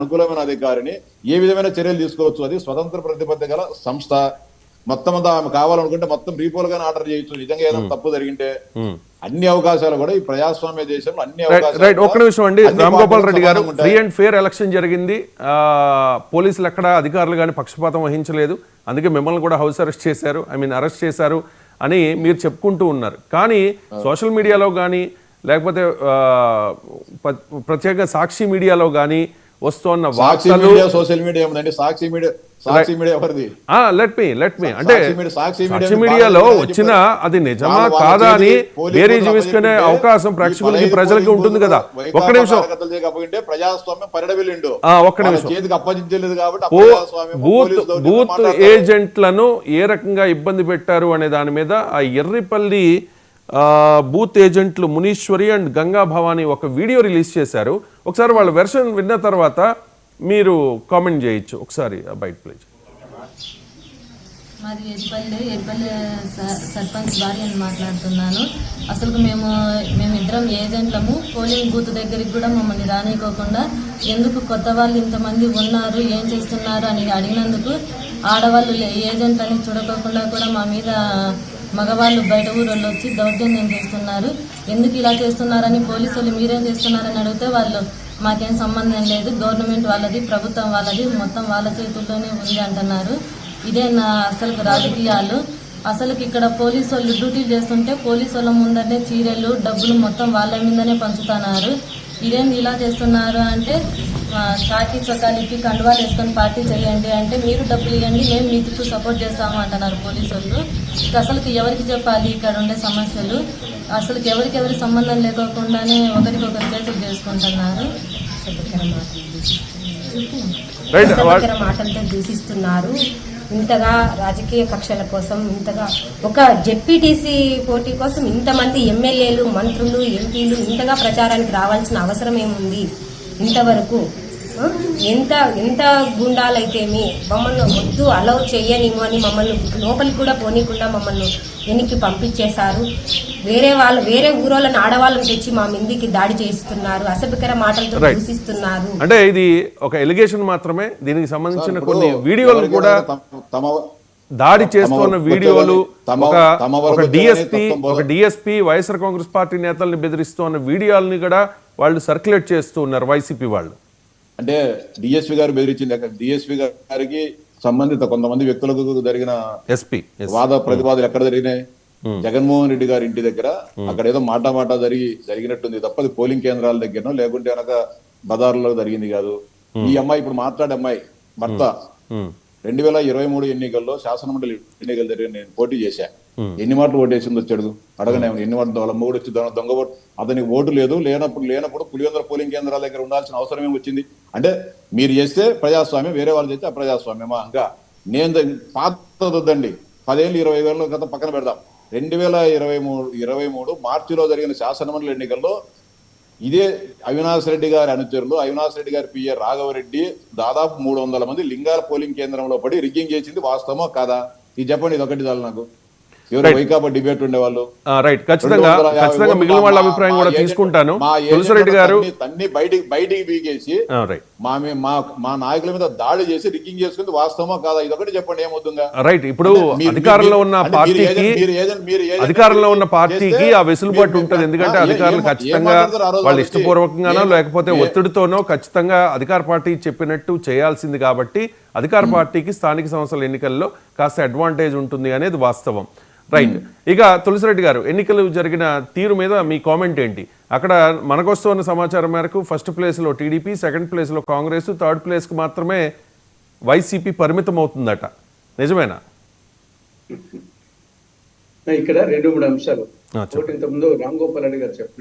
అనుకూలమైన అధికారిని ఏ విధమైన చర్యలు తీసుకోవచ్చు. అది స్వతంత్ర ప్రతిపత్తి గల సంస్థ. మొత్తం అంతా ఆమె కావాలనుకుంటే మొత్తం రీపోల్గానే ఆర్డర్ చేయొచ్చు. నిజంగా ఏదైనా తప్పు జరిగింటే అన్ని అవకాశాలు కూడా ఈ ప్రజాస్వామ్య దేశంలో అన్ని అవకాశాలు. ఒక్క నిమిషం అండి, రామ్ గోపాల్ రెడ్డి గారు, ఫ్రీ అండ్ ఫెయిర్ ఎలక్షన్ జరిగింది. పోలీసులు ఎక్కడ అధికారులు కానీ పక్షపాతం వహించలేదు, అందుకే మిమ్మల్ని కూడా హౌస్ అరెస్ట్ చేశారు, అరెస్ట్ చేశారు అని మీరు చెప్పుకుంటూ ఉన్నారు. కానీ సోషల్ మీడియాలో కానీ లేకపోతే ప్రత్యేకంగా సాక్షి మీడియాలో కానీ వస్తున్న వార్తలు, సోషల్ మీడియా ఉందండి, సాక్షి మీడియా ఎవరిది? లెట్ మీ అంటే సాక్షి మీడియాలో వచ్చిన అది నిజమా కాదా అని బేరీజు వేసుకునే అవకాశం ప్రేక్షకులకి ప్రజలకి ఉంటుంది కదా. ఒక్క నిమిషం, ఒక్క నిమిషం. బూత్ ఏజెంట్లను ఏ రకంగా ఇబ్బంది పెట్టారు అనే దాని మీద ఆ ఎర్రిపల్లి బూత్ ఏజెంట్లు మునీశ్వరి అండ్ గంగా భవాని ఒక వీడియో రిలీజ్ చేశారు. ఒకసారి వాళ్ళ వెర్షన్ విన్న తర్వాత మీరు కామెంట్ చేయొచ్చు. ఒకసారి బయట ప్లేజ్. మాది ఎరిపల్లి సర్పంచ్ భార్య అని మాట్లాడుతున్నాను. అసలు మేమిద్దరం ఏజెంట్లము. పోలింగ్ బూత్ దగ్గరికి కూడా మమ్మల్ని రానివ్వకుండా ఎందుకు కొత్త వాళ్ళు ఇంతమంది ఉన్నారు, ఏం చేస్తున్నారు అని అడిగినందుకు ఆడవాళ్ళు ఏజెంట్ అని చూడకోకుండా కూడా మా మీద మగవాళ్ళు బయట ఊరోళ్ళు వచ్చి దౌర్జన్యం చేస్తున్నారు. ఎందుకు ఇలా చేస్తున్నారని పోలీసు వాళ్ళు మీరేం చేస్తున్నారని అడిగితే వాళ్ళు మాకేం సంబంధం లేదు, గవర్నమెంట్ వాళ్ళది, ప్రభుత్వం వాళ్ళది, మొత్తం వాళ్ళ చేతుల్లోనే ఉంది అంటున్నారు. ఇదే నా అసలు రాజకీయాలు. అసలుకి ఇక్కడ పోలీసు వాళ్ళు డ్యూటీలు చేస్తుంటే పోలీసు వాళ్ళ ముందరనే చీరలు డబ్బులు మొత్తం వాళ్ళ మీదనే పంచుతున్నారు. ఇదేంది ఇలా చేస్తున్నారు అంటే పార్టీ చొక్కాలు ఇప్పి కండువాలు వేసుకొని పార్టీ చేయండి అంటే మీరు డబ్బులు ఇవ్వండి, మేము మీకు సపోర్ట్ చేస్తాము అంటున్నారు పోలీసు వాళ్ళు. అసలుకి ఎవరికి చెప్పాలి ఇక్కడ ఉండే సమస్యలు? అసలుకి ఎవరికి సంబంధం లేకోకుండానే ఒకరికొకరు చేతులు చేసుకుంటున్నారు. మాటలతో దూషిస్తున్నారు. ఇంతగా రాజకీయ కక్షల కోసం, ఇంతగా ఒక జెడ్పీటీసీ పోటీ కోసం ఇంతమంది ఎమ్మెల్యేలు, మంత్రులు, ఎంపీలు ఇంతగా ప్రచారానికి రావాల్సిన అవసరం ఏముంది? ఇంతవరకు ఎంత గుండాలైతేమి మమ్మల్ని వద్దు అలౌ చేయనిము అని మమ్మల్ని లోపలికి కూడా పోనీకుండా మమ్మల్ని వెనక్కి పంపించేశారు. వేరే ఊరోళ్ళని ఆడవాళ్ళని తెచ్చి మా మిందికి దాడి చేస్తున్నారు, అసభ్యకర మాటలతో దూషిస్తున్నారు. అంటే ఇది ఒక ఎలిగేషన్ మాత్రమే. దీనికి సంబంధించిన కొన్ని వీడియోలు కూడా దాడి చేస్తున్న వీడియోలు, ఒక డిఎస్పీ వైఎస్ఆర్ కాంగ్రెస్ పార్టీ నేతల్ని బెదిరిస్తున్న వీడియోలని కూడా వాళ్ళు సర్క్యులేట్ చేస్తూ ఉన్నారు వైసీపీ వాళ్ళు. అంటే డిఎస్పీ గారు బెదిరించింది. డిఎస్పీ గారికి సంబంధిత కొంతమంది వ్యక్తులకు జరిగిన వాద ప్రతివాదాలు ఎక్కడ జరిగినాయి? జగన్మోహన్ రెడ్డి గారి ఇంటి దగ్గర. అక్కడ ఏదో మాట జరిగినట్టుంది తప్ప అది పోలింగ్ కేంద్రాల దగ్గరనో లేకుంటే కనుక బజార్లో జరిగింది కాదు. ఈ అమ్మాయి ఇప్పుడు మాట్లాడే అమ్మాయి భర్త 2023 ఎన్నికల్లో శాసనమండలి ఎన్నికల దగ్గర నేను పోటీ చేశా. ఎన్ని మాటలు ఓటేసింది వచ్చాడు అడగనే. ఎన్ని మాటలు వాళ్ళ మూడు వచ్చి దొంగ ఓటు, అతనికి ఓటు లేనప్పుడు పులివెందుల పోలింగ్ కేంద్రాల దగ్గర ఉండాల్సిన అవసరం ఏమొచ్చింది? అంటే మీరు చేస్తే ప్రజాస్వామ్యం, వేరే వాళ్ళు చేస్తే అప్రజాస్వామ్యమా? ఇంకా నేను పాతదండి 10 ఏళ్ళు 20 ఏళ్ళ క్రితం పక్కన పెడదాం. 2023 మార్చిలో జరిగిన శాసనమండలి ఎన్నికల్లో ఇదే అవినాష్ రెడ్డి గారి అనుచరులు, అవినాష్ రెడ్డి గారి పిఏ రాఘవరెడ్డి దాదాపు 300 మంది లింగాల పోలింగ్ కేంద్రంలో పడి రిగ్గింగ్ చేసింది వాస్తవమో కాదా? ఇది చెప్పండి. ఇది ఒకటి చాలు నాకు. డిబేట్ ఉండేవాళ్ళు ఖచ్చితంగా మిగిలిన వాళ్ళ అభిప్రాయం కూడా తీసుకుంటాను. తులసిరెడ్డి గారు బయటికి బీగేసి మా నాయకుల మీద దాడి చేసి రిగ్గింగ్ చేసుకుంది వాస్తవమా కాదా? ఇది ఒకటి చెప్పండి. ఏమవుతుందా? రైట్. ఇప్పుడు అధికారంలో ఉన్న పార్టీకి ఆ వెసులుబాటు ఉంటుంది. ఎందుకంటే అధికారులు ఖచ్చితంగా వాళ్ళు ఇష్టపూర్వకంగానో లేకపోతే ఒత్తిడితోనో ఖచ్చితంగా అధికార పార్టీ చెప్పినట్టు చేయాల్సింది. కాబట్టి అధికార పార్టీకి స్థానిక సంస్థల ఎన్నికల్లో కాస్త అడ్వాంటేజ్ ఉంటుంది అనేది వాస్తవం. రైట్. ఇక తులసిరెడ్డి గారు, ఎన్నికలు జరిగిన తీరు మీద మీ కామెంట్ ఏంటి? అక్కడ మనకొస్తున్న సమాచారం మేరకు ఫస్ట్ ప్లేస్లో టీడీపీ, సెకండ్ ప్లేస్లో కాంగ్రెస్, థర్డ్ ప్లేస్కి మాత్రమే వైసీపీ పరిమితం అవుతుందట. నిజమేనా? ఇక్కడ 2-3 అంశాలు. ఇంతకుముందు రామ్ గోపాల్ రెడ్డి గారు చెప్పారు.